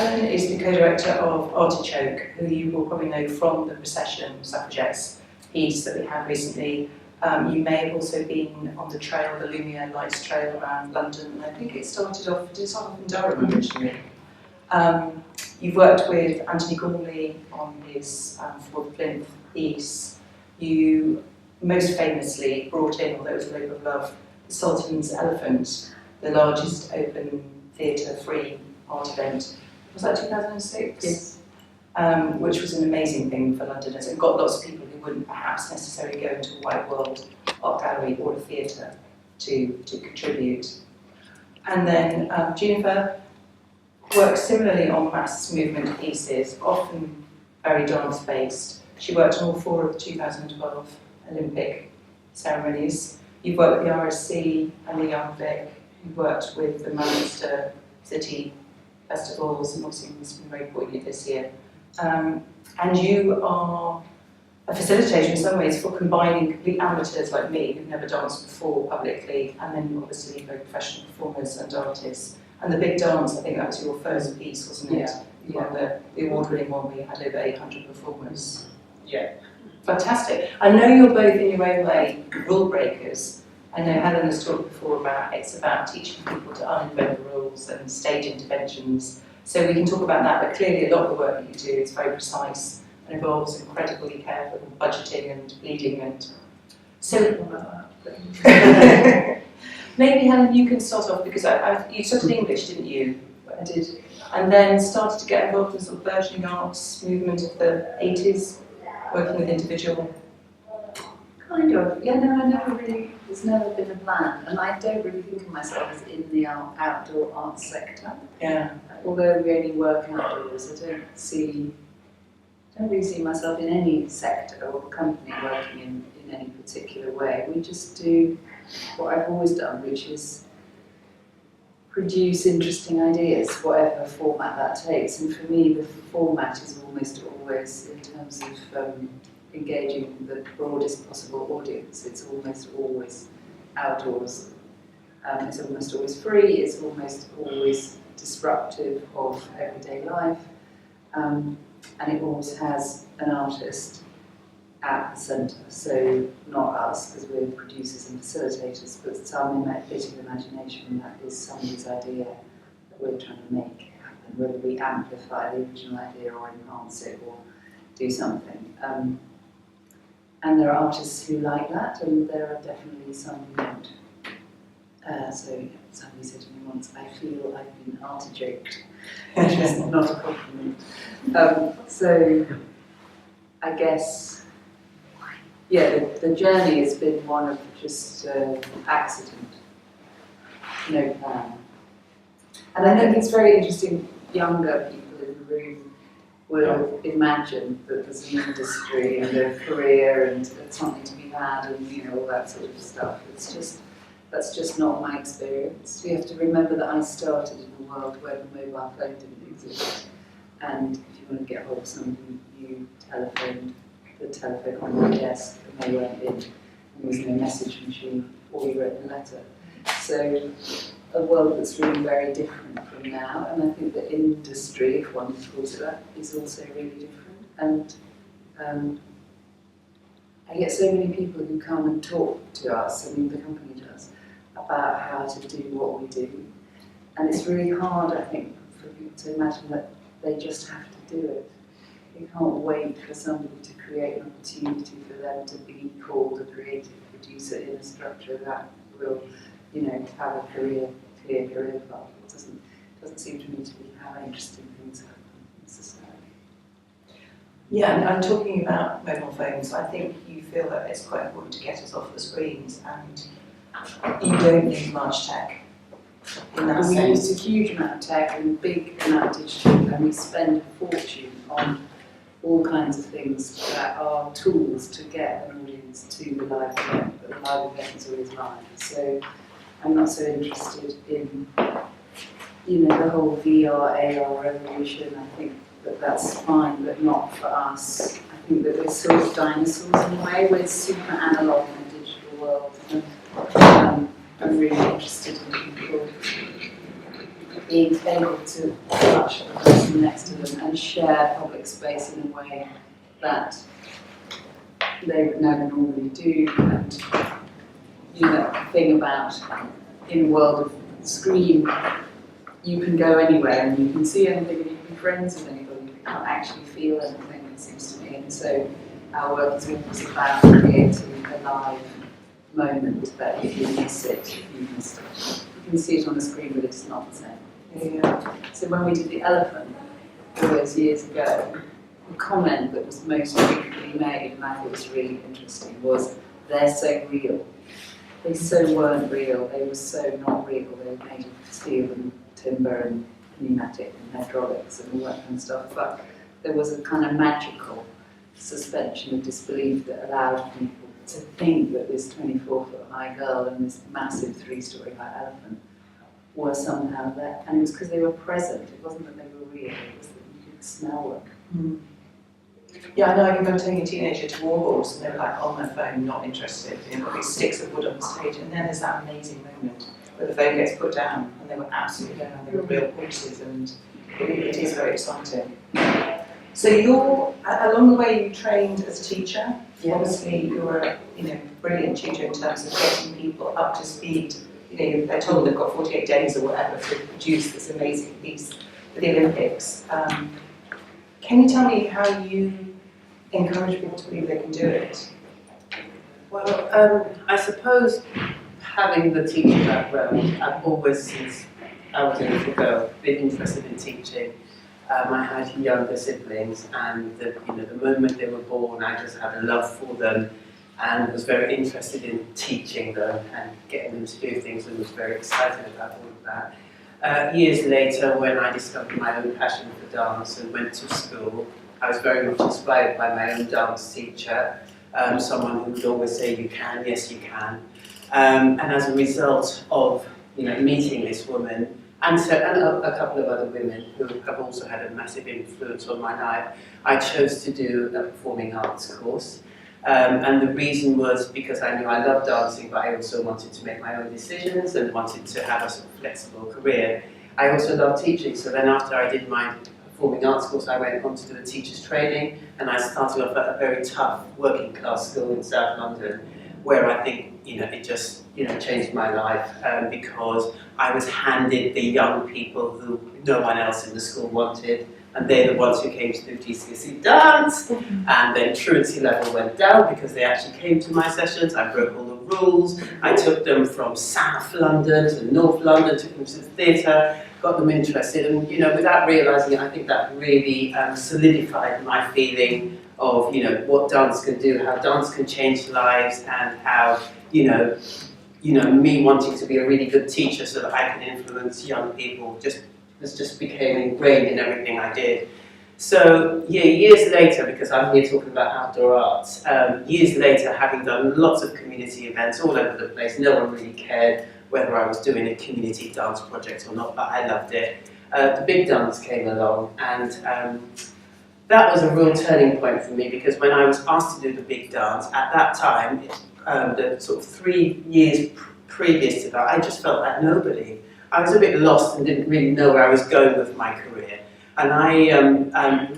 Helen is the co-director of Artichoke, who you will probably know from the Procession Suffragettes piece that we had recently. You may have also been on the trail, the Lumiere Lights Trail around London. I think it started off in Durham originally. You've worked with Anthony Gormley on his For the Plinth piece. You most famously brought in, although it was a labour of love, the Sultan's Elephant, the largest open theatre free art event. Was that 2006? Yes. Which was an amazing thing for Londoners. It got lots of people who wouldn't perhaps necessarily go into a White World art gallery or a theatre to contribute. And then Jeanefer works similarly on mass movement pieces, often very dance-based. She worked on all 4 of the 2012 Olympic ceremonies. You've worked with the RSC and the Young Vic. You've worked with the Manchester City festivals, and obviously it's been very important this year. And you are a facilitator in some ways for combining complete amateurs like me who've never danced before publicly, and then obviously very professional performers and artists. And the big dance, I think that was your first piece, wasn't it? Yeah. You won the award-winning one where you had over 800 performers. Yeah. Fantastic. I know you're both in your own way rule breakers. I know Helen has talked before about it's about teaching people to uninvent the rules and stage interventions. So we can talk about that, but clearly a lot of the work that you do is very precise and involves incredibly careful budgeting and bleeding and so. Maybe Helen, you can start off because you studied English, didn't you? I did. And then started to get involved in the sort of burgeoning arts movement of the 80s, working with individual. Kind of. Yeah, no, I never really, there's never been a plan. And I don't really think of myself as in the outdoor arts sector. Yeah. Although we only work outdoors, I don't really see myself in any sector or company working in any particular way. We just do what I've always done, which is produce interesting ideas, whatever format that takes. And for me, the format is almost always, in terms of engaging the broadest possible audience, it's almost always outdoors. It's almost always free, it's almost always disruptive of everyday life, and it always has an artist at the centre. So not us, because we're producers and facilitators, but some bit of imagination that is somebody's idea that we're trying to make happen, whether we amplify the original idea or enhance it or do something. And there are artists who like that, and there are definitely some who don't. So somebody said to me once, I feel I've been artichoked, which is not a compliment. So I guess, yeah, the journey has been one of just accident, no plan. And I think it's very interesting, younger people in the room will imagine that there's an industry and a career and something to be had and all that sort of stuff. That's just not my experience. You have to remember that I started in a world where the mobile phone didn't exist. And if you want to get hold of somebody, you telephoned the telephone on your desk and they weren't in. There was no message machine, or you wrote a letter. So a world that's really very different from now, and I think the industry, if one calls it that, is also really different. And I get so many people who come and talk to us, I mean the company does, about how to do what we do. And it's really hard, I think, for people to imagine that they just have to do it. You can't wait for somebody to create an opportunity for them to be called a creative producer in a structure that will, have a clear career path. It doesn't seem to me to be how interesting things happen necessarily. Yeah, and I'm talking about mobile phones. I think you feel that it's quite important to get us off the screens, and you don't need much tech in that We sense. use a huge amount of tech and a big amount of digital, and we spend a fortune on all kinds of things that are tools to get an audience to the live event, but the live event is always live. So I'm not so interested in, the whole VR, AR revolution. I think that that's fine, but not for us. I think that we're sort of dinosaurs in a way. We're super analog in a digital world. And, I'm really interested in people being able to touch the person next to them and share public space in a way that they would never normally do. And you know, the thing about in the world of screen, you can go anywhere and you can see anything and you can be friends with anybody, but you can't actually feel anything, it seems to me. And so our work is always about creating a live moment that if you miss it, you missed it. You can see it on the screen, but it's not the same. Yeah. So when we did the elephant all those years ago, the comment that was most frequently made, and I thought was really interesting, was they're so real. They so weren't real, they were so not real. They were made of steel and timber and pneumatic and hydraulics and all that kind of stuff. But there was a kind of magical suspension of disbelief that allowed people to think that this 24-foot high girl and this massive 3-story high elephant were somehow there. And it was because they were present. It wasn't that they were real, it was that you could smell them. Yeah, I know. I remember taking a teenager to Warhorse and they were like on their phone, not interested. You've got these sticks of wood on the stage, and then there's that amazing moment where the phone gets put down and they were absolutely going on. They were real horses, and it is very exciting. So you're along the way you trained as a teacher. Yeah. Obviously, you're a brilliant tutor in terms of getting people up to speed. They're told they've got 48 days or whatever to produce this amazing piece for the Olympics. Can you tell me how you encourage people to believe they can do it? Well, I suppose having the teaching background, I've always, since I was a little girl, been interested in teaching. I had younger siblings, and the moment they were born, I just had a love for them and was very interested in teaching them and getting them to do things, and was very excited about all of that. Years later, when I discovered my own passion for dance and went to school, I was very much inspired by my own dance teacher, someone who would always say, "You can, yes you can." And as a result of meeting this woman, and a couple of other women who have also had a massive influence on my life, I chose to do a performing arts course. And the reason was because I knew I loved dancing, but I also wanted to make my own decisions and wanted to have a sort of flexible career. I also loved teaching, so then after I did my performing arts course, I went on to do a teacher's training, and I started off at a very tough working class school in South London, where I think it just changed my life, because I was handed the young people who no one else in the school wanted, and they're the ones who came to do GCSE dance, and then truancy level went down because they actually came to my sessions. I broke all the rules. I took them from South London to North London, took them to the theatre, got them interested, and without realising it, I think that really solidified my feeling of what dance can do, how dance can change lives, and how me wanting to be a really good teacher so that I can influence young people just became ingrained in everything I did. So yeah, years later, because I'm here talking about outdoor arts, years later, having done lots of community events all over the place, no one really cared whether I was doing a community dance project or not, but I loved it. The big dance came along, and that was a real turning point for me, because when I was asked to do the big dance, at that time, the sort of 3 years previous to that, I just felt like nobody. I was a bit lost and didn't really know where I was going with my career. And I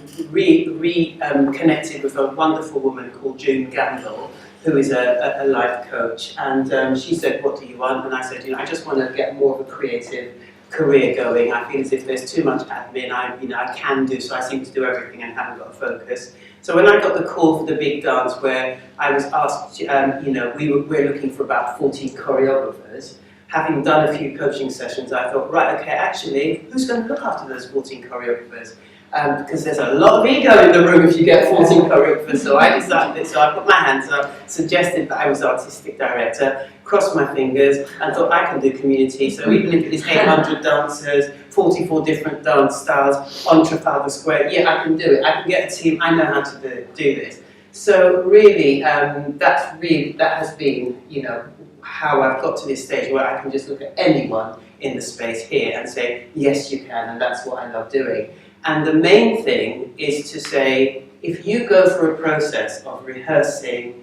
connected with a wonderful woman called June Gamble, who is a life coach. And she said, "What do you want?" And I said, I just want to get more of a creative career going. I feel as if there's too much admin. I can do, so I seem to do everything and haven't got a focus. So when I got the call for the big dance, where I was asked, we're looking for about 14 choreographers. Having done a few coaching sessions, I thought, right, okay, actually, who's going to look after those 14 choreographers? Because there's a lot of ego in the room if you get 14 choreographers. So I decided, so I put my hands up, suggested that I was artistic director, crossed my fingers, and thought I can do community. So even if it's 800 dancers, 44 different dance styles on Trafalgar Square, yeah, I can do it. I can get a team. I know how to do this. So really, that has been, how I've got to this stage where I can just look at anyone in the space here and say, yes, you can, and that's what I love doing. And the main thing is to say, if you go through a process of rehearsing,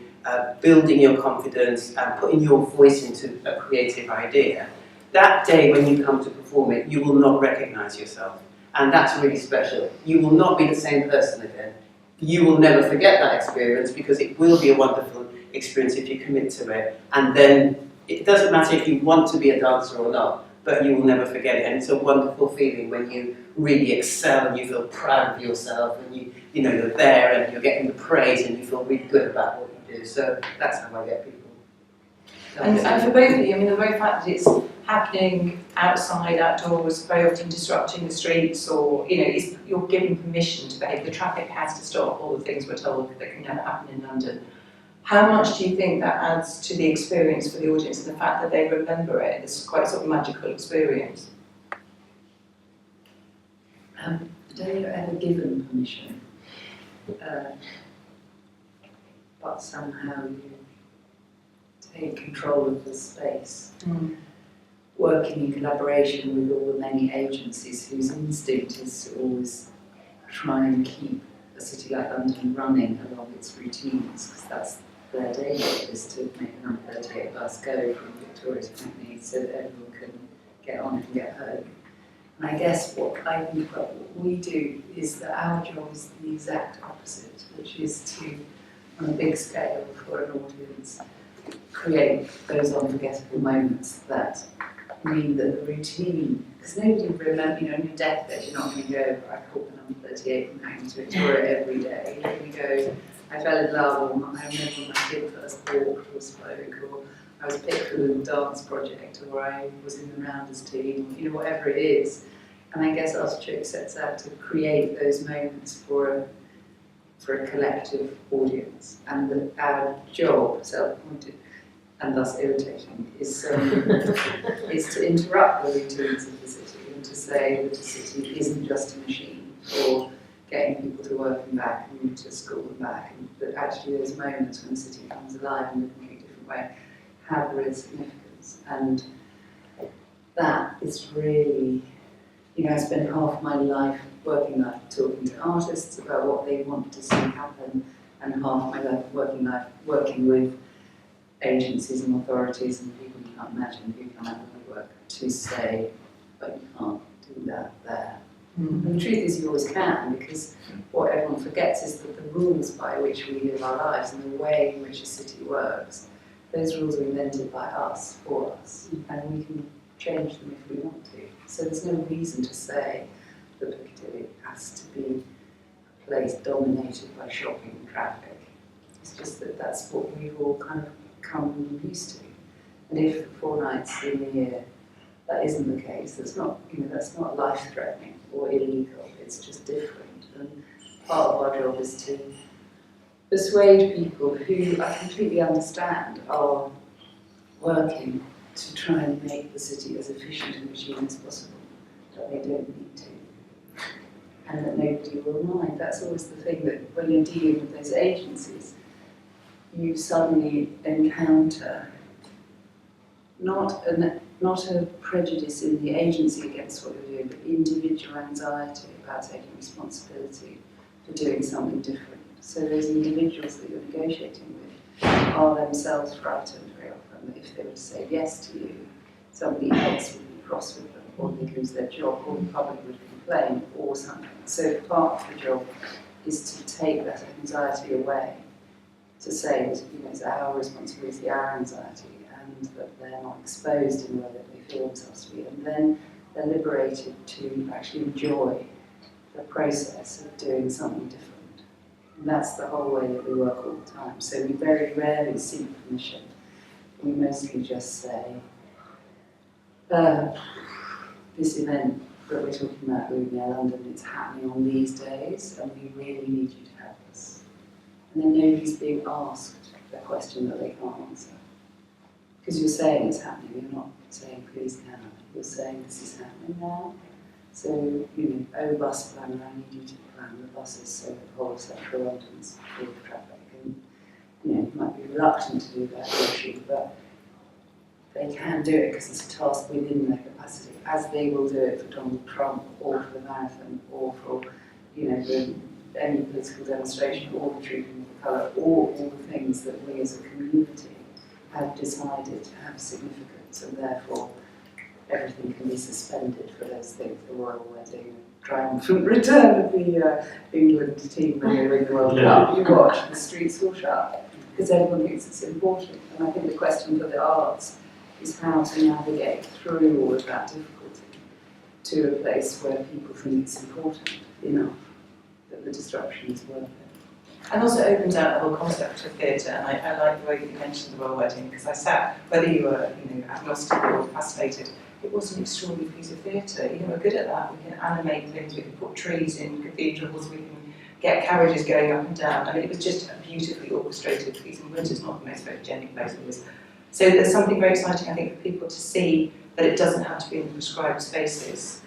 building your confidence, and putting your voice into a creative idea, that day when you come to perform it, you will not recognise yourself. And that's really special. You will not be the same person again. You will never forget that experience because it will be a wonderful experience if you commit to it. And then it doesn't matter if you want to be a dancer or not, but you will never forget it. And it's a wonderful feeling when you really excel and you feel proud of yourself and you know you're there and you're getting the praise and you feel really good about what you do. So that's how I get people. And for both of you, I mean, the very fact that it's happening outside, outdoors, very often disrupting the streets, or you're given permission to behave. The traffic has to stop. All the things we're told that can never happen in London. How much do you think that adds to the experience for the audience and the fact that they remember it? It's quite sort of magical experience. I don't think I've ever given permission, but somehow you take control of the space, working in collaboration with all the many agencies whose instinct is to always try and keep a city like London running along its routines, because that's their day job, is to make the number 38 bus go from Victoria to Hackney so that everyone can get on and get home. And I guess what we do is that our job is the exact opposite, which is to, on a big scale for an audience, create those unforgettable moments that mean that the routine, because nobody remembers, on your deathbed, you're not going to go, I caught the number 38 from Hackney to Victoria every day. You're going to go, I fell in love, or I remember when my kid first walked or spoke, or I was picked for a little dance project, or I was in the Rounders team, whatever it is. And I guess Artichoke sets out to create those moments for a collective audience. And our job, self-appointed and thus irritating, is to interrupt the routines of the city and to say that the city isn't just a machine for getting people to work and back and to school and back, and that actually those moments when the city comes alive in a completely different way have real significance. And that is really, I spent half my working life talking to artists about what they want to see happen, and half my working life working with agencies and authorities and people you can't imagine who come out of the work to say, but you can't do that there. And the truth is you always can, because what everyone forgets is that the rules by which we live our lives and the way in which a city works, those rules are invented by us, for us, and we can change them if we want to. So there's no reason to say that Piccadilly has to be a place dominated by shopping and traffic. It's just that that's what we've all kind of come used to. And if for 4 nights in the year that isn't the case, that's not life-threatening or illegal, it's just different. And part of our job is to persuade people who I completely understand are working to try and make the city as efficient and machine as possible, that they don't need to, and that nobody will mind. That's always the thing, that when you're dealing with those agencies, you suddenly encounter not a prejudice in the agency against what you're doing, but individual anxiety about taking responsibility for doing something different. So those individuals that you're negotiating with are themselves frightened very often that if they were to say yes to you, somebody else would be cross with them, or they'd lose their job, or the public would complain, or something. So part of the job is to take that anxiety away, to say that it's our responsibility, our anxiety, and that they're not exposed in the way that they feel themselves to be, and then they're liberated to actually enjoy the process of doing something different. And that's the whole way that we work all the time. So we very rarely seek permission. We mostly just say, this event that we're talking about with London, it's happening on these days, and we really need you to help us. And then nobody's being asked a question that they can't answer. Because you're saying it's happening, you're not saying please can I. You're saying this is happening now. So, oh bus planner, I need you to plan the buses so that the whole of central London's full of traffic. And you might be reluctant to do that issue, but they can do it because it's a task within their capacity, as they will do it for Donald Trump, or for the marathon, or for any political demonstration, or the treatment of colour, or all the things that we as a community have decided to have significance, and therefore everything can be suspended for those things, the royal wedding, triumphant return of the England team when they win the World Cup. You watch, the streets will shut, because everyone thinks it's important. And I think the question for the arts is how to navigate through all of that difficulty to a place where people think it's important enough that the disruption is worth it. And also opens out the whole concept of theatre, and I like the way that you mentioned the royal wedding, because I sat, whether you were agnostic or fascinated, it was an extraordinary piece of theatre. We're good at that. We can animate things, we can put trees in cathedrals, we can get carriages going up and down. I mean, it was just a beautifully orchestrated piece, and Winter's not the most photogenic place it is. So there's something very exciting, I think, for people to see that it doesn't have to be in prescribed spaces.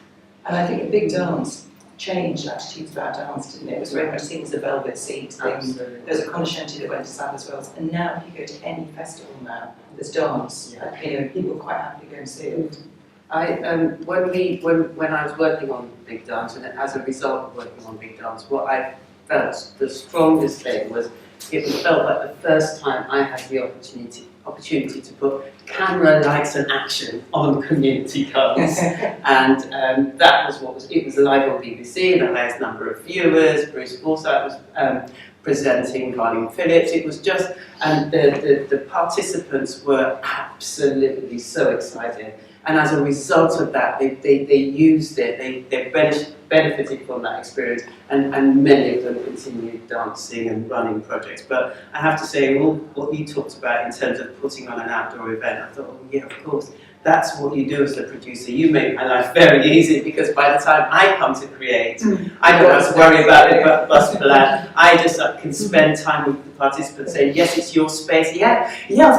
And I think a big dance changed attitudes about dance, didn't it? It was very much seen as a velvet seat thing. There's a concerti that went to Savage Wells, and now if you go to any festival now, there's dance. People quite happily go and see it. When I was working on Big Dance, and as a result of working on Big Dance, what I felt the strongest thing was it felt like the first time I had the opportunity to put camera, lights and action on community dance. And that was it was live on BBC, the highest number of viewers. Bruce Forsyth was presenting, Carleen Phillips. It was just, and the participants were absolutely so excited. And as a result of that, they used it, they benefited from that experience, and many of them continued dancing and running projects. But I have to say, all what you talked about in terms of putting on an outdoor event, I thought, oh yeah, of course, that's what you do as a producer. You make my life very easy, because by the time I come to create, I don't have to worry about it, but bus plan. I just can spend time with the participants saying, yes, it's your space. Yeah,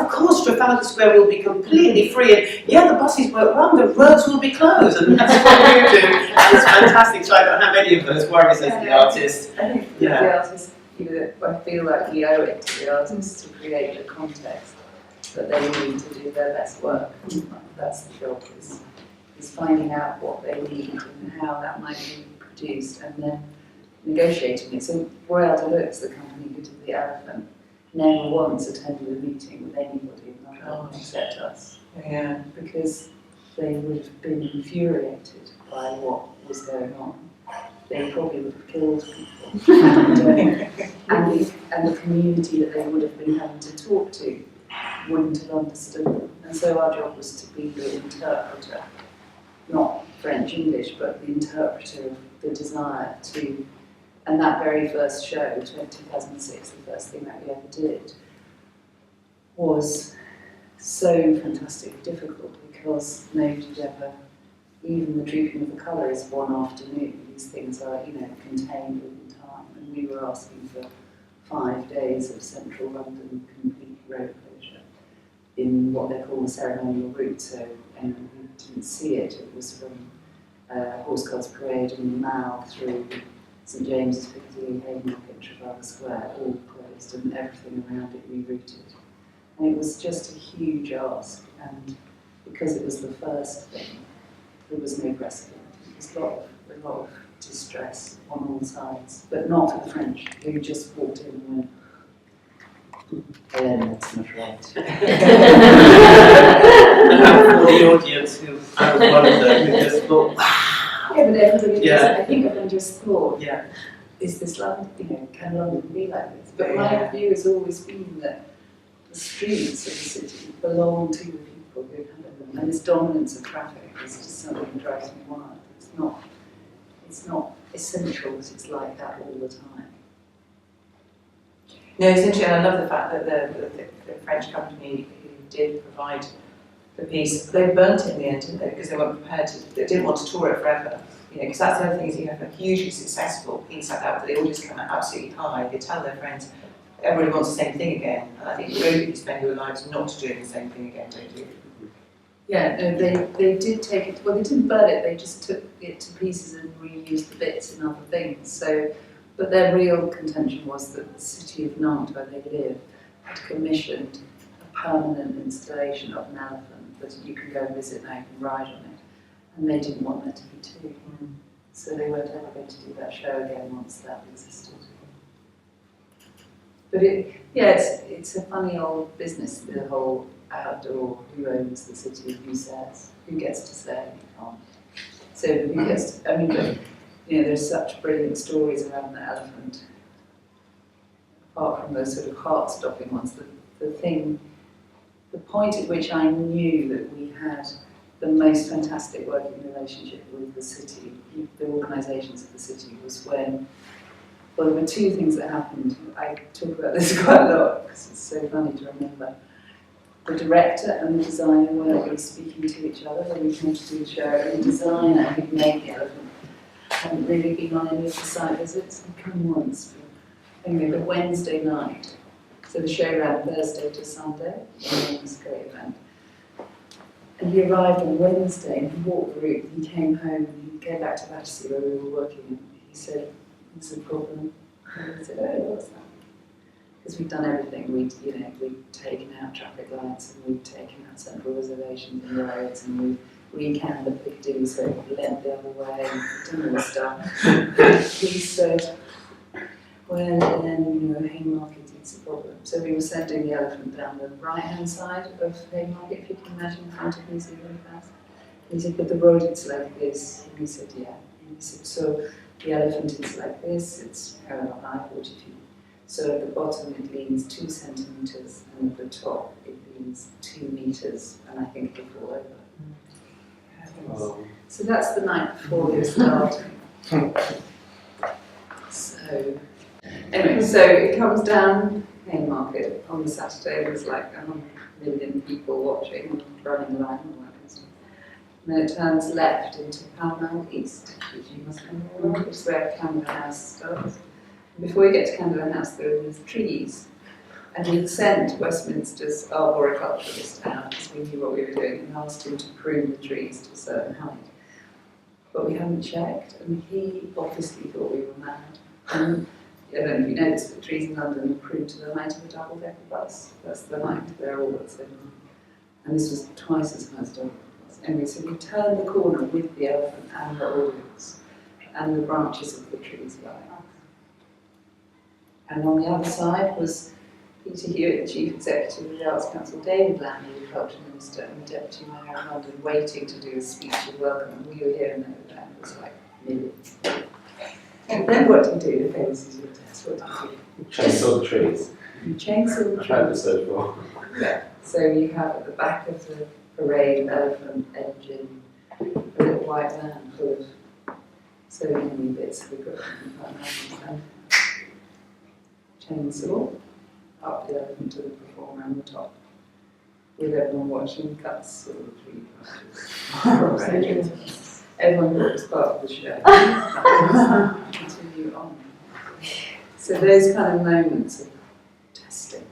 of course, Trafalgar Square will be completely free, and yeah, the buses won't run, the roads will be closed, and that's what we do. And it's fantastic, so I don't have any of those worries as the artist. I think the artist, I feel like we owe it to the artists to create the context that they need to do their best work. That's the job, is finding out what they need and how that might be produced, and then negotiating it. So Royal Deluxe, the company who did The Elephant, never once attended a meeting with anybody in London except us. Yeah. Because they would have been infuriated by what was going on. They probably would have killed people. and the community that they would have been having to talk to wouldn't have understood them. And so our job was to be the interpreter, not French-English, but the interpreter of the desire to. And that very first show, 2006, the first thing that we ever did, was so fantastically difficult, because nobody had ever, even the Drooping of the Colour is one afternoon. These things are, contained within time. And we were asking for 5 days of central London complete road closure in what they call the ceremonial route. So anyone who didn't see it, it was from Horse Guards Parade and the Mall through St James's, Piccadilly, Haymarket, Trafalgar Square, all closed, and everything around it rerouted. And it was just a huge ask, and because it was the first thing, there was no precedent. It was a lot of distress on all sides, but not for the French, who just walked in and went, Helen, that's not right. And for the audience, who I was one of them, who just thought, wow. Yeah, but everybody just, I think everyone just thought, Yeah. is this London, can London be like this? But my view has always been that the streets of the city belong to the people who inhabit them, and this dominance of traffic is just something that drives me wild. It's not essential that it's like that all the time. No, it's interesting. I love the fact that the French company who did provide the piece, they burnt it in the end, didn't they? Because they weren't prepared to, they didn't want to tour it forever. Because that's the other thing, is you have a hugely successful piece like that, but the audience come out absolutely high. They tell their friends, everybody wants the same thing again. And I think you really spend your lives not doing the same thing again, don't you? Yeah, no, they did take it, well, they didn't burn it, they just took it to pieces and reused the bits in other things. So, but their real contention was that the city of Nantes, where they live, had commissioned a permanent installation of an elephant that you can go and visit now, you can ride on it. And they didn't want there to be two. So they weren't ever going to do that show again once that existed. But it's a funny old business, the whole outdoor, who owns the city, who says, who gets to say, so who gets to, I mean, but, you know, there's such brilliant stories around the elephant. Apart from those sort of heart-stopping ones, the point at which I knew that we had the most fantastic working relationship with the city, the organisations of the city, was when, well, there were two things that happened. I talk about this quite a lot because it's so funny to remember. The director and the designer weren't really speaking to each other when we came to do the show. And the designer who'd made the elephant hadn't really been on any of the site visits. He'd come once for the Wednesday night. So the show ran Thursday to Sunday, and it was a great event. And he arrived on Wednesday and he walked the route. He came home and he came back to Battersea where we were working, and he said, "There's a problem." And I said, "Oh, what's that?" Because we'd done everything. We'd taken out traffic lights, and we'd taken out central reservations and roads, and we'd recanned the Piccadilly so it led the other way, and done all this stuff. He said, "Well, then, Haymarket is a problem." So we were sending the elephant down the right-hand side of Haymarket, if you can imagine, in front of New Zealand House. He said, "But the road, it's like this." And he said, "Yeah." And he said, "So the elephant is like this, it's parallel high, 40 feet. So at the bottom it leans 2 centimetres, and at the top it leans 2 metres, and I think it'll fall over." Oh. So that's the night before we started. So, anyway, so it comes down Haymarket on the Saturday. There's like 100 million people watching, running line, all that kind of stuff. And then it turns left into Pall Mall East, which you must know, which is where Canada House starts. And before you get to Canada House, there are these trees. And we'd sent Westminster's arboriculturalist out, because we knew what we were doing, and asked him to prune the trees to a certain height. But we hadn't checked, and he obviously thought we were mad. And I don't know if you know this, but trees in London are pruned to the height of a double-decker bus. That's the height, they're all the same. And this was twice as high as double-decker bus. Anyway, so we turned the corner with the elephant and the audience, and the branches of the trees going. And on the other side was Peter Hewitt, the Chief Executive of the Arts Council, David Lamb, the Culture Minister, and the Deputy Mayor of London, waiting to do a speech of welcome. And we were here, and they were there. It was like millions. And then what do you do? Okay, this is your test. What do you do? Chainsaw the trees. You chainsaw the I tried trees. this before. Yeah. So you have at the back of the parade elephant engine a little white van full of so many bits of equipment and chainsaw up the elephant to the performer on the top, with everyone watching cuts of the tree branches. Everyone thought it was part of the show. Continue on. So those kind of moments of testing.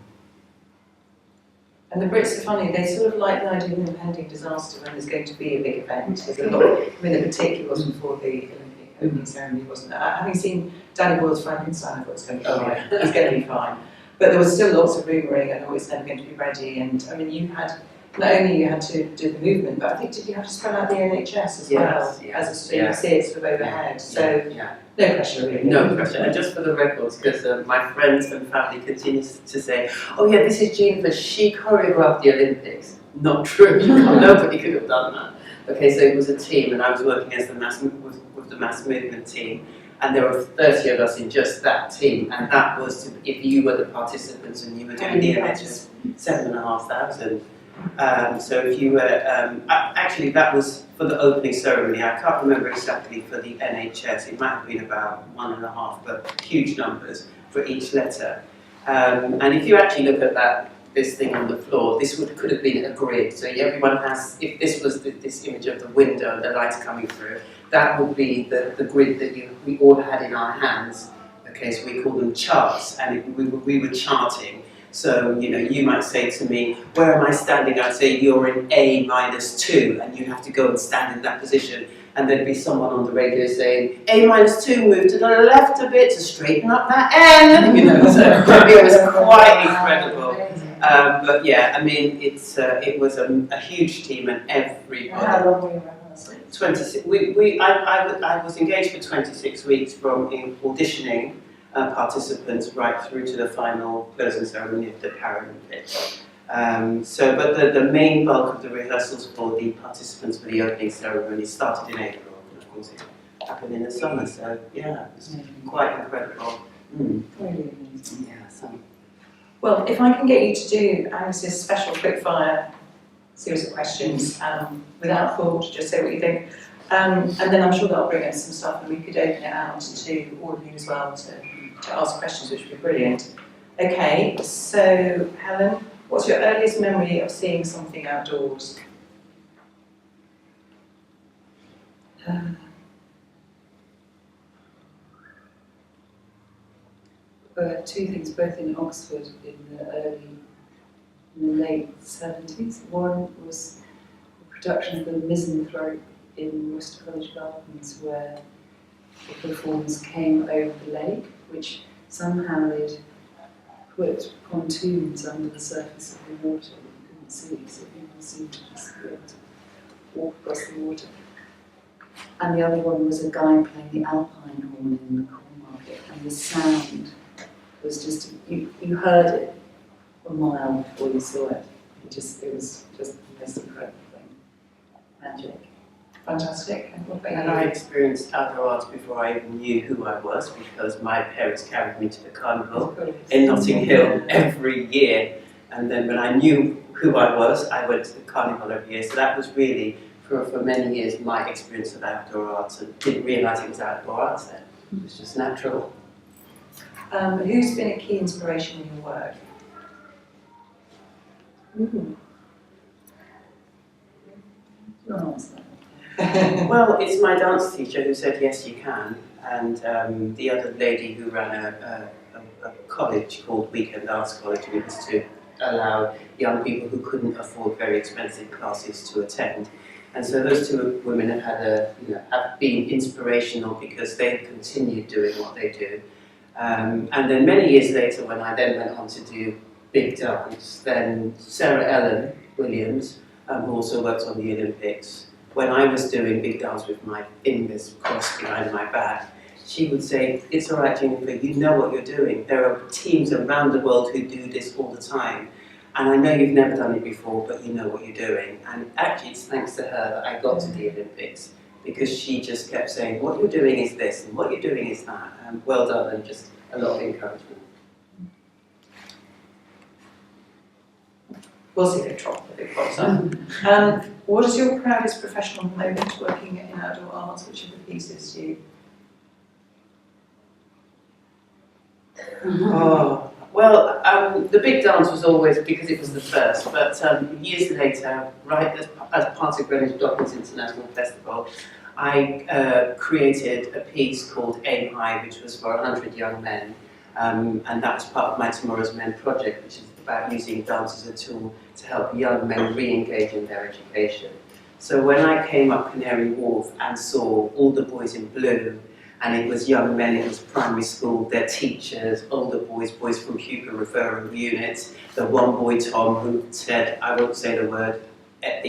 And the Brits are funny, they sort of like the idea of an impending disaster when there's going to be a big event. There's a lot, I mean, the particular wasn't for the Olympic opening ceremony, wasn't it? Having seen Danny Boyle's Frankenstein, I thought it was going to be fine. It's going to be fine. But there was still lots of rumouring and oh, it's never going to be ready. And I mean, you had, not only you had to do the movement, but I think did you have to spread out the NHS as well? Yes, As a, so you could see it sort of overhead. So yeah. no pressure really. No pressure. And just for the records, because my friends and family continue to say, "Oh yeah, this is Jeanefer, she choreographed the Olympics." Not true. Nobody could have done that. Okay, so it was a team, and I was working as with the mass movement team, and there were 30 of us in just that team, and that was if you were the participants and you were doing the NHS, 7,500. So if you were, actually that was for the opening ceremony. I can't remember exactly for the NHS. It might have been about 1.5, but huge numbers for each letter. And if you actually look at this thing on the floor, this could have been a grid. So everyone has, if this was this image of the window, the lights coming through, that would be the grid that we all had in our hands. Okay, so we call them charts, and we were charting. So, you might say to me, "Where am I standing?" I'd say, "You're in A-2, and you have to go and stand in that position." And there'd be someone on the radio saying, "A-2, move to the left a bit to straighten up that N." So it was quite incredible. But yeah, I mean, it was a huge team, and everybody. How long were you rehearsing? 26. I was engaged for 26 weeks from auditioning participants right through to the final closing ceremony of the Paralympics. But the main bulk of the rehearsals for the participants for the opening ceremony started in April, and of course it happened in the summer, so yeah, it's quite incredible. Yeah, so. Well, if I can get you to do Agnes's special quickfire series of questions without thought, just say what you think. And then I'm sure that'll bring us some stuff and we could open it out to all of you as well to ask questions, which would be brilliant. Okay, so Helen, what's your earliest memory of seeing something outdoors? Two things, both in Oxford in the late 70s. One was the production of the Misanthrope in Greenwich Gardens, where the performers came over the lake, which somehow they'd put pontoons under the surface of the water that you couldn't see, so people seemed to just be able to walk across the water. And the other one was a guy playing the alpine horn in the corn market, and the sound was just, you heard it a mile before you saw it. It was just the most incredible thing. Magic. Fantastic. And I experienced outdoor arts before I even knew who I was, because my parents carried me to the carnival in Notting Hill every year. And then when I knew who I was, I went to the carnival every year. So that was really, for many years, my experience of outdoor arts, and didn't realise it was outdoor arts then. It was just natural. Who's been a key inspiration in your work? Well, it's my dance teacher who said, yes, you can. And the other lady who ran a college called Weekend Arts College, which was to allow young people who couldn't afford very expensive classes to attend. And so those two women have been inspirational because they've continued doing what they do. And then many years later, when I then went on to do big dance, then Sarah Ellen Williams, who also worked on the Olympics, when I was doing big dance with my fingers crossed behind my back, she would say, it's all right, Jeanefer, you know what you're doing. There are teams around the world who do this all the time. And I know you've never done it before, but you know what you're doing. And actually, it's thanks to her that I got to the Olympics, because she just kept saying, what you're doing is this, and what you're doing is that. Well done, and just a lot of encouragement. We'll see if it pops up. What is your proudest professional moment working in outdoor arts? Which of the pieces do you? The big dance was always because it was the first, but years later, right as part of Greenwich+Docklands International Festival, I created a piece called Aim High, which was for 100 young men, and that was part of my Tomorrow's Men project, which is about using dance as a tool to help young men re-engage in their education. So when I came up Canary Wharf and saw all the boys in blue, and it was young men, it was primary school, their teachers, older boys from pupil referral units, the one boy Tom who said, I won't say the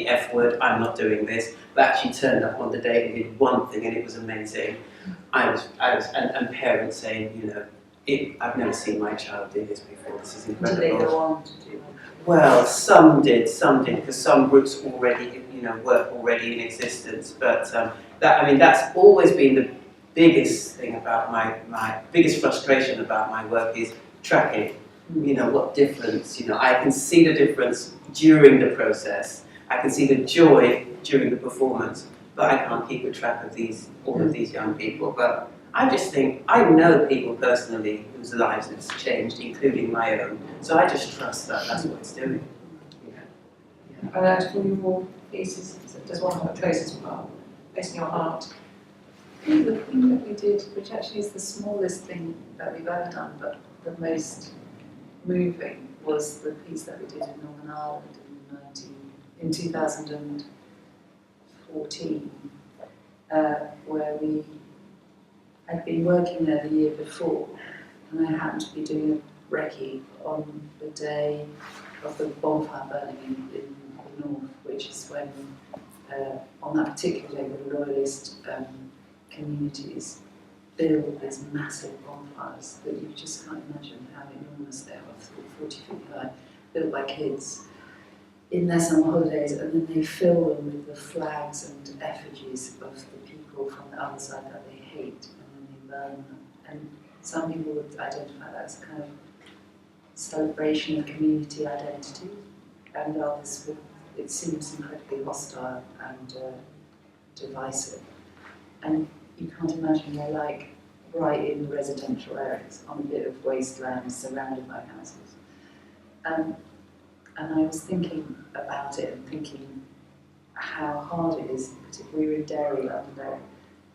F word, I'm not doing this, but actually turned up on the day and did one thing and it was amazing. And parents saying, I've never seen my child do this before, this is incredible. Did they go on to do that? Well, some did, because some groups already, were already in existence, but that's always been the biggest thing about my biggest frustration about my work is tracking. What difference, I can see the difference during the process, I can see the joy during the performance, but I can't keep a track of all of these young people. But I just think, I know people personally whose lives it's changed, including my own, so I just trust that that's what it's doing. And out of your pieces, does one have a place in your heart? I think the thing that we did, which actually is the smallest thing that we've ever done, but the most moving, was the piece that we did in Northern Ireland in 2014, where we had been working there the year before, and I happened to be doing a recce on the day of the bonfire burning in the north, which is when, on that particular day, the Royalist communities build these massive bonfires that you just can't imagine how enormous they are, 40 feet high, built by kids. in their summer holidays, and then they fill them with the flags and effigies of the people from the other side that they hate, and then they burn them. And some people would identify that as a kind of celebration of community identity, and others would, it seems incredibly hostile and divisive. And you can't imagine they're like right in the residential areas on a bit of wasteland surrounded by houses. And I was thinking about it and thinking how hard it is, particularly we were in Derry, Londonderry,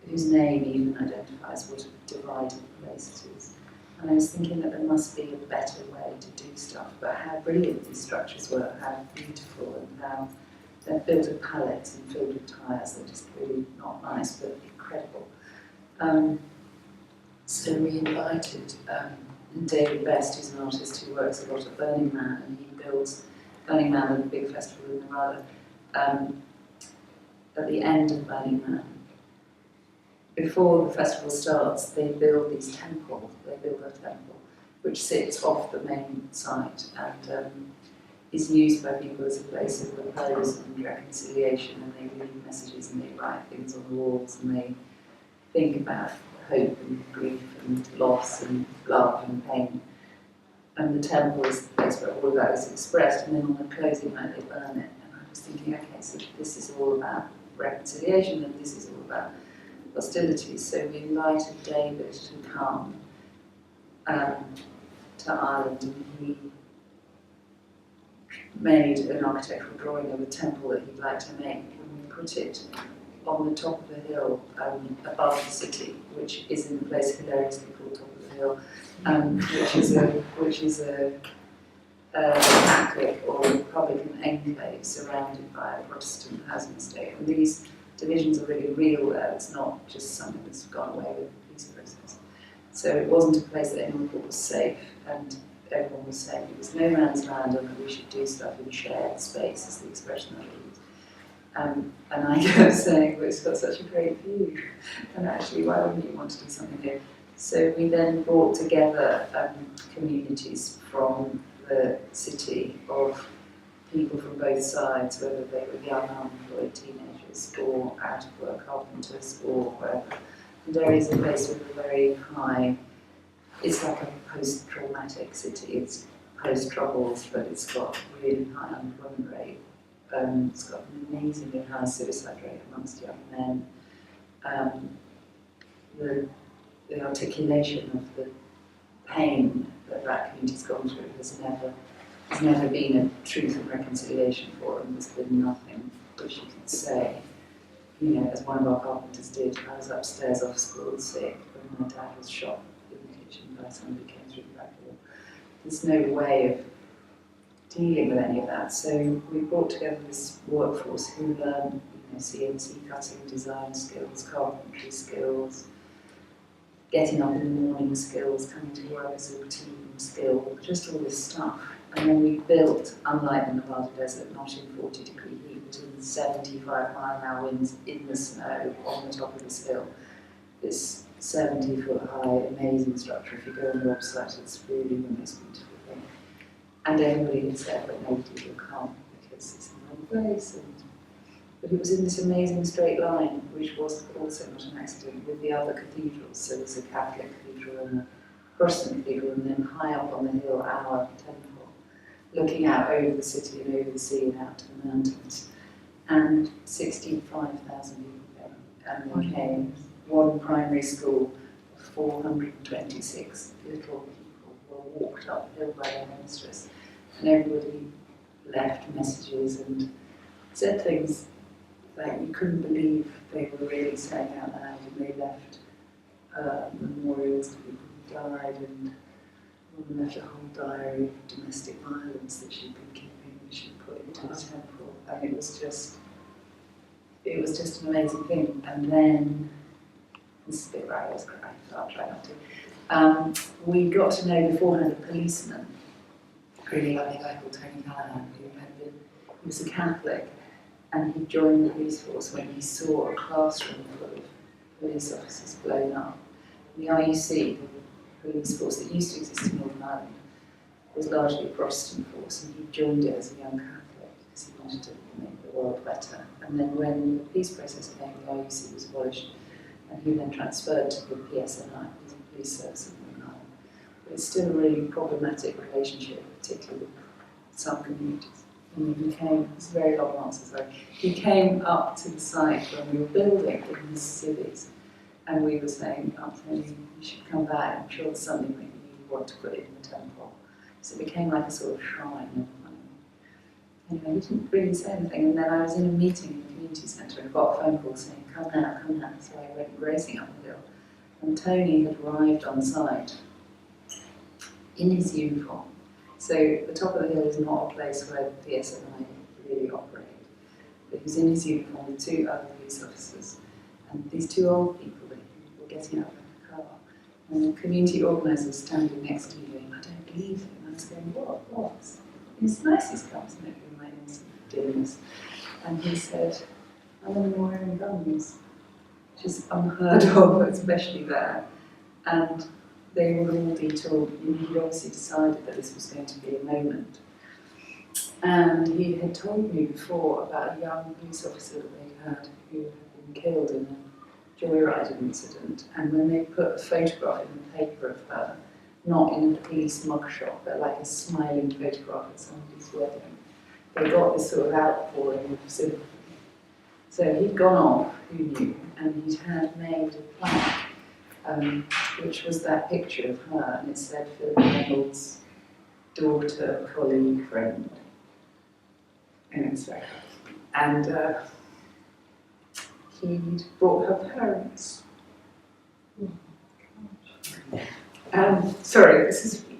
whose name even identifies what a divided place it is. And I was thinking that there must be a better way to do stuff, but how brilliant these structures were, how beautiful, and how they're built of pallets and filled with tyres. They're just really not nice, but incredible. So we invited David Best, who's an artist who works a lot at Burning Man, and he builds Burning Man, a big festival in Nevada. At the end of Burning Man, before the festival starts, they build these temples. They build a temple which sits off the main site and is used by people as a place of repose and reconciliation, and they read messages and they write things on the walls and they think about hope and grief and loss and love and pain. And the temple is the place where all of that is expressed, and then on the closing night they burn it. And I was thinking, okay, so this is all about reconciliation and this is all about hostilities. So we invited David to come to Ireland, and he made an architectural drawing of a temple that he'd like to make, and we put it on the top of a hill above the city, which is in a place hilariously called Top of the Hill, which is a Catholic or Republican enclave surrounded by a Protestant housing estate. And these divisions are really real there. It's not just something that's gone away with the peace process. So it wasn't a place that anyone thought was safe, and everyone was saying it was no man's land and that we should do stuff in shared space, is the expression that I use. And I kept saying, well, it's got such a great view, and actually, why wouldn't you want to do something here? So we then brought together communities from the city of people from both sides, whether they were young unemployed teenagers or out of work carpenters or wherever. And Derry is a place with a very high, it's like a post-traumatic city. It's post-troubles, but it's got really high unemployment rate. It's got an amazingly high suicide rate amongst young men. The articulation of the pain that that community's gone through has never been a truth and reconciliation for them. There's been nothing which you can say. You know, as one of our carpenters did, I was upstairs off school sick when my dad was shot in the kitchen by somebody who came through the back door. There's no way of dealing with any of that. So we brought together this workforce who learn, CNC cutting, design skills, carpentry skills, getting up in the morning skills, coming to work as a team skill, just all this stuff. And then we built, unlike the Nevada desert, not in 40-degree heat, but in 75-mile-an-hour winds in the snow on the top of this hill. This 70-foot high, amazing structure. If you go on the website, it's really the most beautiful thing. And everybody had said that nobody will come because it's a long place. But it was in this amazing straight line, which was also not an accident, with the other cathedrals. So there's a Catholic cathedral and a Protestant cathedral, and then high up on the hill, our temple, looking out over the city and over the sea and out to the mountains. And 65,000 people came. And they came, one primary school, 426 little people were walked uphill by their mistress. And everybody left messages and said things like you couldn't believe they were really saying out loud, and they left memorials to people who died, and woman left a whole diary of domestic violence that she'd been keeping, that she'd put into the temple, and it was just an amazing thing. And then, this is a bit where I was crying, so I'll try not to. We got to know beforehand a policeman, a really lovely guy called Tony Callahan, he was a Catholic, and he joined the police force when he saw a classroom full of police officers blown up. The IUC, the police force that used to exist in Northern Ireland, was largely a Protestant force, and he joined it as a young Catholic. because he wanted to make the world better. And then when the peace process came, the IUC was abolished, and he then transferred to the PSNI, the Police Service of Northern Ireland. But it's still a really problematic relationship, particularly with some communities. And he came, it's a very long answer, sorry. He came up to the site when we were building in the cities, and we were saying, Tony, you should come back, I'm sure there's something that you want to put in the temple. So it became like a sort of shrine. Anyway, he didn't really say anything, and then I was in a meeting in the community centre and got a phone call saying, come now, come now. So I went racing up the hill, and Tony had arrived on site in his uniform. So the top of the hill is not a place where the PSNI really operate. But he was in his uniform with 2 other police officers, and these 2 old people that were getting out of the car, and the community organiser was standing next to me going, I don't believe him. And I was going, what? It's nice he's come to make me my dinners. And he said, I'm in wearing guns, which is unheard of, especially there. And they were all detooled. He'd obviously decided that this was going to be a moment. And he had told me before about a young police officer that they had who had been killed in a joyride incident. And when they put a photograph in the paper of her, not in a police mugshot, but like a smiling photograph at somebody's wedding, they got this sort of outpouring of sympathy. So he'd gone off, who knew, and he'd had made a plaque, which was that picture of her, and it said Philip Reynolds' daughter, colleague, friend. And it's very And he'd brought her parents. Sorry,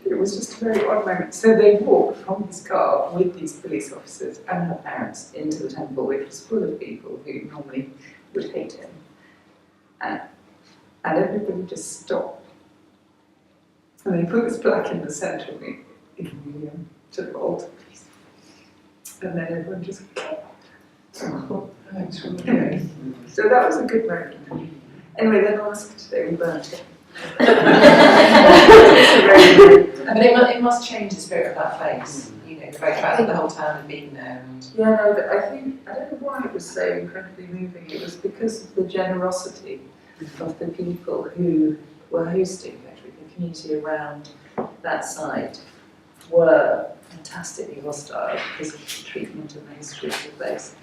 it was just a very odd moment. So they walked from his car with these police officers and her parents into the temple, which was full of people who normally would hate him. And everybody just stopped. And they put this plaque in the centre of the sort of altar piece. And then everyone just anyway, so that was a good moment. Anyway, then last today we burnt it. But it must change the spirit of that place. You know, the very fact that the whole town had been there. Yeah, no, but I don't know why it was so incredibly moving. It was because of the generosity of the people who were hosting actually, the community around that site were fantastically hostile because of the treatment and the history of the place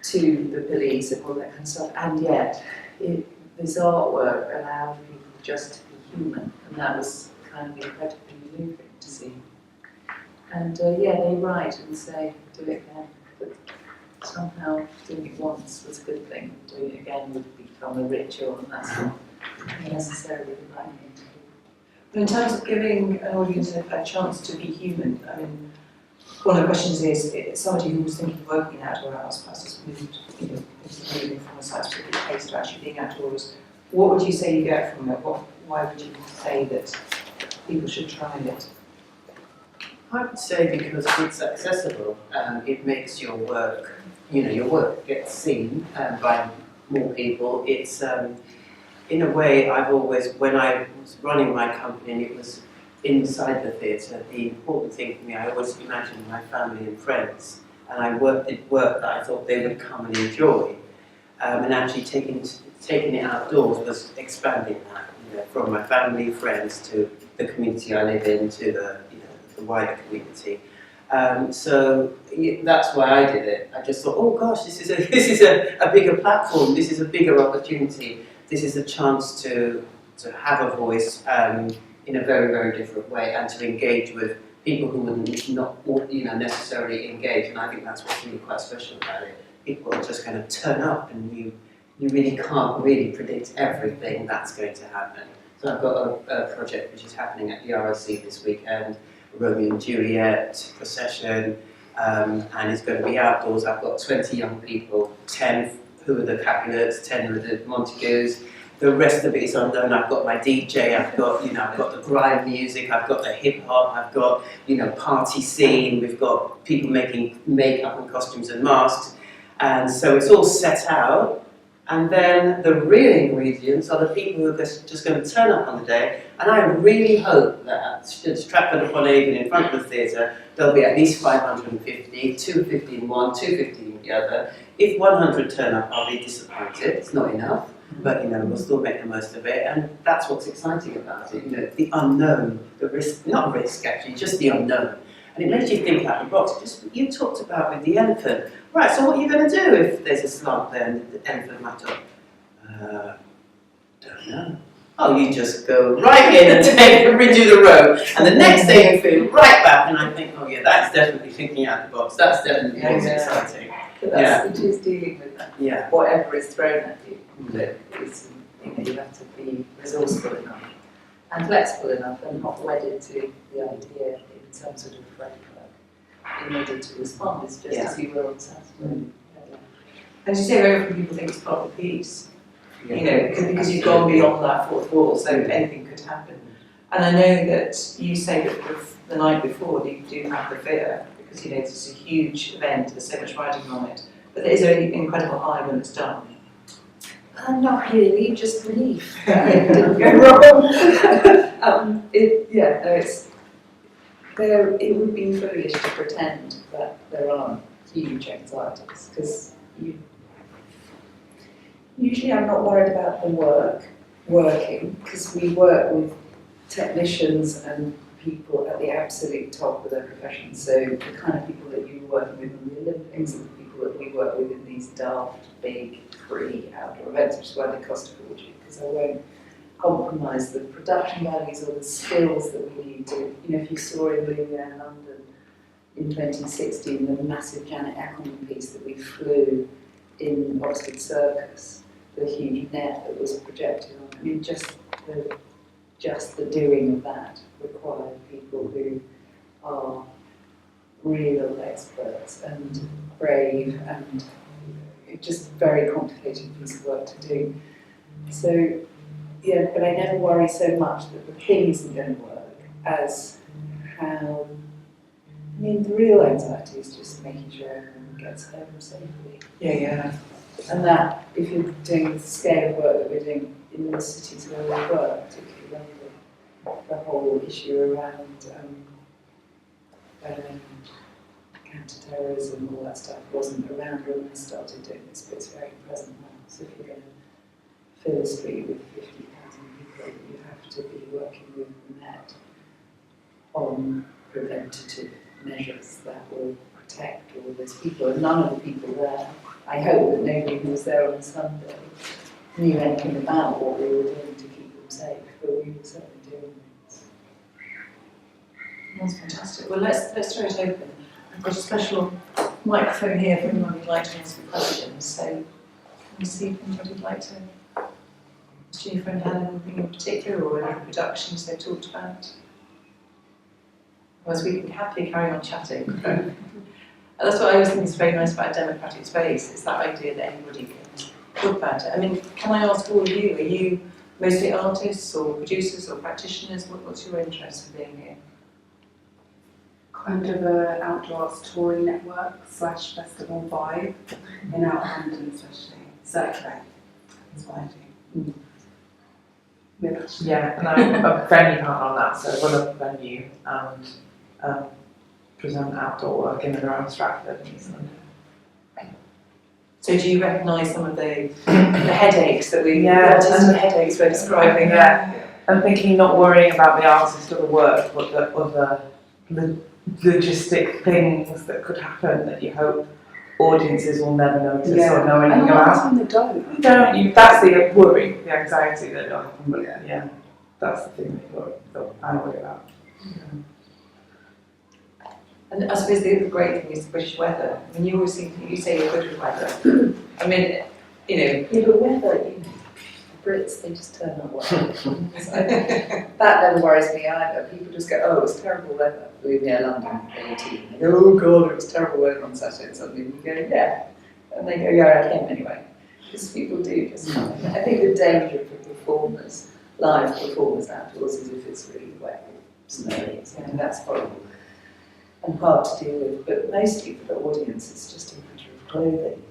to the police and all that kind of stuff. And yet, this artwork allowed people just to be human, and that was kind of incredibly moving to see. And yeah, they write and say, do it again. But somehow doing it once was a good thing. Doing it again would become a ritual, and that's not necessarily the right thing to do. But in terms of giving an audience a chance to be human, I mean, one of the questions is, somebody who was thinking of working in outdoor arts, perhaps has moved, moving from a site-specific place to actually being outdoors, what would you say you get from it? Why would you say that people should try it? I would say because it's accessible, it makes your work, your work gets seen by more people. It's, in a way, I've always, when I was running my company and it was inside the theatre, the important thing for me, I always imagined my family and friends, and I did work that I thought they would come and enjoy, and actually taking it outdoors was expanding that, from my family, friends, to the community I live in, to the wider community. So that's why I did it. I just thought, oh gosh, this is a bigger platform. This is a bigger opportunity. This is a chance to have a voice in a very, very different way, and to engage with people who would not necessarily engage. And I think that's what's really quite special about it. People are just going to turn up, and you really can't really predict everything that's going to happen. So I've got a project which is happening at the RSC this weekend, Romeo and Juliet procession, and it's going to be outdoors. I've got 20 young people, 10 who are the Capulets, 10 who are the Montagues. The rest of it is unknown. I've got my DJ, I've got the grime music, I've got the hip hop, I've got party scene. We've got people making makeup and costumes and masks, and so it's all set out. And then the real ingredients are the people who are just going to turn up on the day. And I really hope that at Stratford-upon-Avon in front of the theatre, there'll be at least 550, 250 in one, 250 in the other. If 100 turn up, I'll be disappointed. It's not enough. But, you know, we'll still make the most of it. And that's what's exciting about it. You know, the unknown, the risk, not risk actually, just the unknown. And it makes you think out of the box. Just what you talked about with the elephant. Right, so what are you going to do if there's a slump there and the elephant might talk? Don't know. Oh, you just go right in and redo the road. And the next day you feel right back. And I think, oh yeah, that's definitely thinking out of the box. That's definitely what's exciting. But that's, it is dealing with that. Yeah. Whatever is thrown at you. That is, you know, you have to be resourceful enough and flexible enough and not wedded to the idea in some sort of framework in order to respond. It's just as you will on Saturday. As you say, very often people think it's part of the piece, you know, because you've gone beyond that fourth wall, so anything could happen. And I know that you say that the night before you do have the fear, because you know it's a huge event, there's so much riding on it, but there is an incredible high when it's done. Not really, just relief. It didn't go wrong. It would be foolish to pretend that there aren't huge anxieties, because usually I'm not worried about the working, because we work with technicians and people at the absolute top of their profession. So the kind of people that you were working with on the Olympics and the people that we work with in these daft, big, free outdoor events, which is why they cost a fortune, because I won't compromise the production values or the skills that we need to. You know, if you saw in Lumiere London in 2016, the massive Janet Ackerman piece that we flew in Oxford Circus, the huge net that was projected on. I mean, just the doing of that required people who are real experts and brave and just very complicated piece of work to do. So, yeah, but I never worry so much that the thing isn't going to work as how, I mean, the real anxiety is just making sure everyone gets home safely. Yeah. And that, if you're doing the scale of work that we're doing in the cities where we work, particularly London, the whole issue around counter-terrorism and all that stuff wasn't around when I started doing this, but it's very present now. So if you're going to fill a street with 50,000 people, you have to be working with the Met on preventative measures that will protect all those people. And none of the people there, I hope that nobody who was there on Sunday knew anything about what we were doing to keep them safe, but we were certainly doing things. That's fantastic. Well, let's throw it open. I've got a special microphone here for anyone who'd like to ask a question. So, let me see if anybody would like to. Jeanefer and Helen, anything in particular, or any productions they talked about? Otherwise, we can happily carry on chatting. And that's what I always think is very nice about a democratic space, is that idea that anybody can talk about it. I mean, can I ask all of you, are you mostly artists or producers or practitioners? What's your interest in being here? Kind of an outdoor arts touring network / festival vibe in Out London especially. Circulate. That's what I do. Yeah, and I'm a venue partner on that, so I run a venue and present outdoor work in and around Stratford and East London. So do you recognise some of the headaches that we, Yeah, the artistic headaches we're describing? Yeah, I'm thinking not worrying about the artist or the work, but the other logistic things that could happen that you hope audiences will never notice or know anything about. And they don't. That's the worry, the anxiety that it'll happen, but yeah, that's the thing that I worry about. And I suppose the great thing is the British weather. I mean, you always you say you're good with weather. I mean, you know. Yeah, but weather, you know, Brits, they just turn up well. That never worries me either. People just go, oh, it was terrible weather. We were near London in 2018. They go, oh God, it was terrible weather on Saturday and Sunday. And you go, yeah. And they go, yeah, I came anyway. Because people do just come. I think the danger for performers, live performers outdoors, is if it's really wet or snowy. And that's horrible and hard to deal with. But mostly for the audience, it's just a matter of clothing.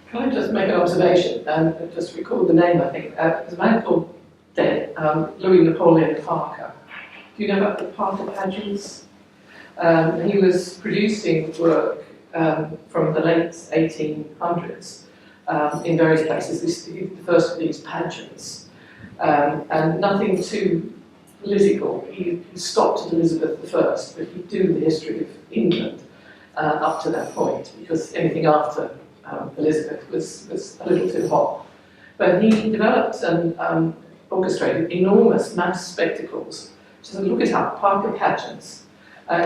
Can I just make an observation and just recall the name, I think. There's a man called Louis Napoleon Parker. Do you know about the Parker pageants? He was producing work from the late 1800s in various places. This is the first of these pageants. And nothing too political. He stopped at Elizabeth I, but he'd do the history of England up to that point, because anything after Elizabeth was a little too hot. But he developed and orchestrated enormous mass spectacles. So look it up, Parker pageants.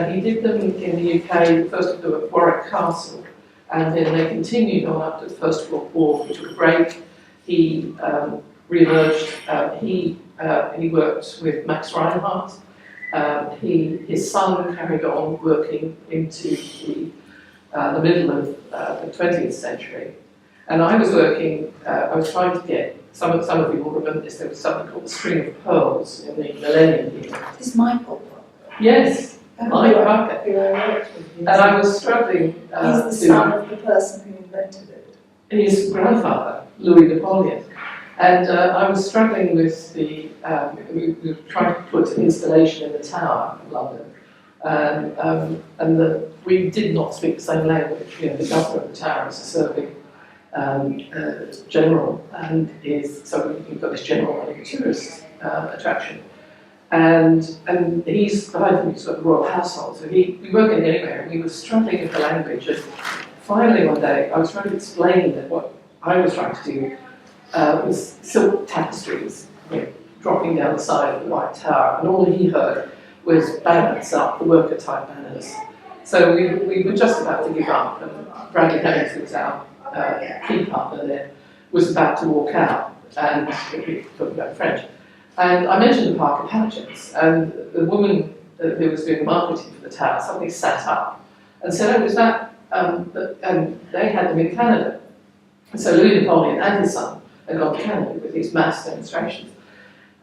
He did them in the UK, first of all at Warwick Castle, and then they continued on up to the First World War. He took a break. He re-emerged. He worked with Max Reinhardt. His son carried on working into the middle of the 20th century. And I was working, I was trying to get, some of you will remember this, there was something called the String of Pearls in the millennium year. Is Michael? Yes, Mike Parker. Who I worked with. And I was struggling He's the son of the person who invented it. his grandfather, Louis Napoleon. And I was struggling with we were trying to put an installation in the Tower of London. And we did not speak the same language. You know, the governor of the Tower is a serving general, and so you've got this general like a tourist attraction. And he's behind me, sort of the royal household, so we weren't getting anywhere, and we were struggling with the language. And finally one day I was trying to explain that what I was trying to do was silk tapestries, you know, dropping down the side of the White Tower, and all he heard was banners up, the worker type banners. So we were just about to give up, and Bradley Hayes, who was our key partner there, was about to walk out, and we were talking about French. And I mentioned the Parker pageants, and the woman who was doing the marketing for the tower suddenly sat up and said, "Oh, was that?" And they had them in Canada. And so Louis Napoleon and his son had gone to Canada with these mass demonstrations.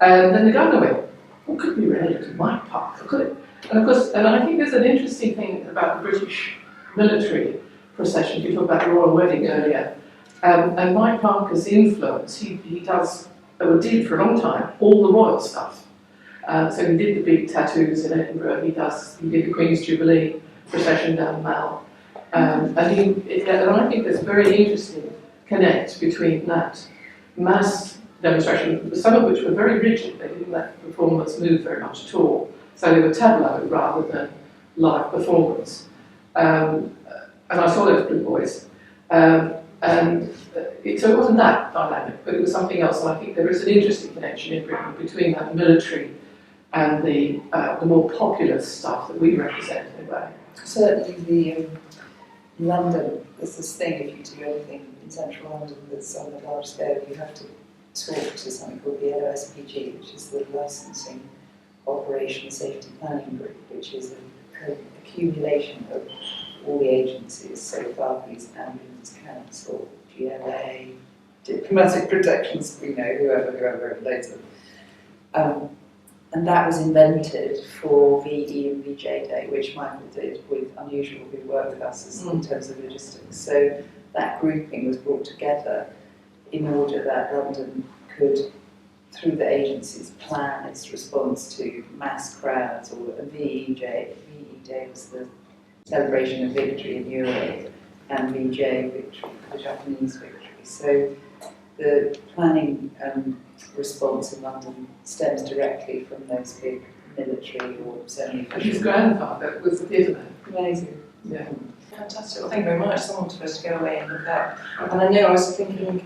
And then the governor went, "What could be related to Mike Parker, could it?" And of course, and I think there's an interesting thing about the British military procession. You talked about the royal wedding earlier. And Mike Parker's influence, he does, or did for a long time, all the royal stuff. So he did the big tattoos in Edinburgh, he did the Queen's Jubilee procession down the Mall. And I think there's a very interesting connect between that mass demonstration, some of which were very rigid, they didn't let performers move very much at all. So they were tableau rather than live performance. And I saw those Blue Boys. So it wasn't that dynamic, but it was something else. And I think there is an interesting connection in Britain between that military and the more popular stuff that we represent in a way. Certainly London, there's this thing, if you do anything in central London that's on a large scale, you have to talk to something called the LOSPG, which is the Licensing Operation Safety Planning Group, which is an accumulation of all the agencies, so Barclays, Ambulance Council, GLA, Diplomatic Protections, we know, whoever relates them. And that was invented for VE and VJ Day, which Michael did with Unusual, who worked with us in terms of logistics. So that grouping was brought together in order that London could, through the agencies, plan its response to mass crowds, or VE Day was the celebration of victory in Europe, and VJ victory, the Japanese victory. So the planning response in London stems directly from those big military or semi-official. And his grandfather was the theatre man. Amazing. Yeah. Fantastic. Well, thank you very much. Someone's supposed to go away and look up. And I know I was thinking,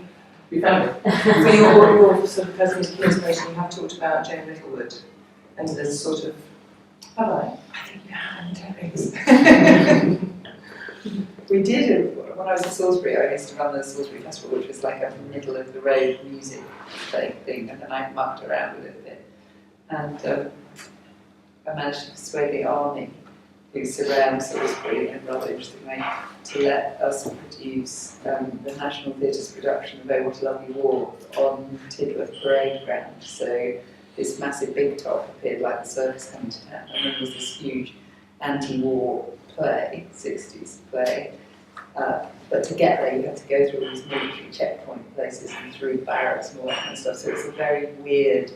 We found it. for your sort of presentation, you have talked about Jane Littlewood and this sort of. Have I? I think you haven't. We did, when I was in Salisbury, I used to run the Salisbury Festival, which was like a middle of the road music thing, and then I mucked around with it a bit. And I managed to persuade the army, who surround Salisbury in a rather interesting way, to let us produce the National Theatre's production of Oh What a Lovely War on Tidworth Parade Ground. So this massive big top appeared like the circus coming to town, and then there was this huge anti-war play, 60s play, But to get there, you had to go through all these military checkpoint places and through barracks and all that kind of stuff. So it's a very weird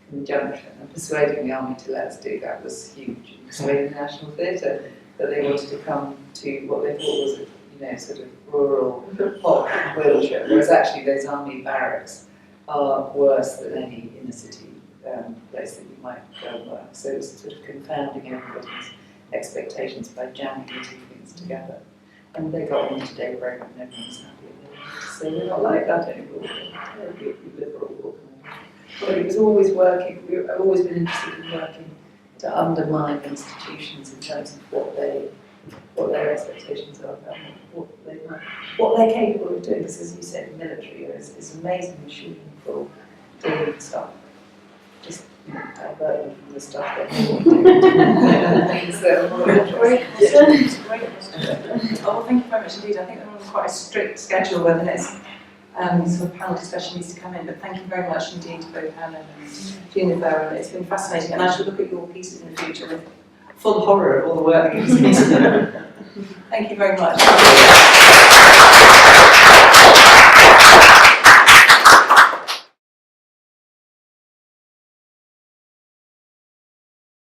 conjunction. And persuading the army to let us do that was huge. And persuading the National Theatre that they wanted to come to what they thought was a sort of rural hot Wiltshire, whereas actually those army barracks are worse than any inner city place that you might go and work. So it was sort of confounding everybody's expectations by jamming the two things together. And they got on the Today programme and everyone was happy. So we're not like that anymore. We're terribly liberal. But it was always working. I've always been interested in working to undermine institutions in terms of what their expectations are about what they're capable of doing. Because as you said, the military is amazingly shooting for doing stuff. Just divert them from the stuff that they want to do. Things that are more interesting. Oh, well, thank you very much indeed. I think we're on quite a strict schedule where the next sort of panel discussion needs to come in, but thank you very much indeed to both Helen and Jeanefer, and it's been fascinating, and I shall look at your pieces in the future with full horror of all the work that you've been doing. Thank you very much.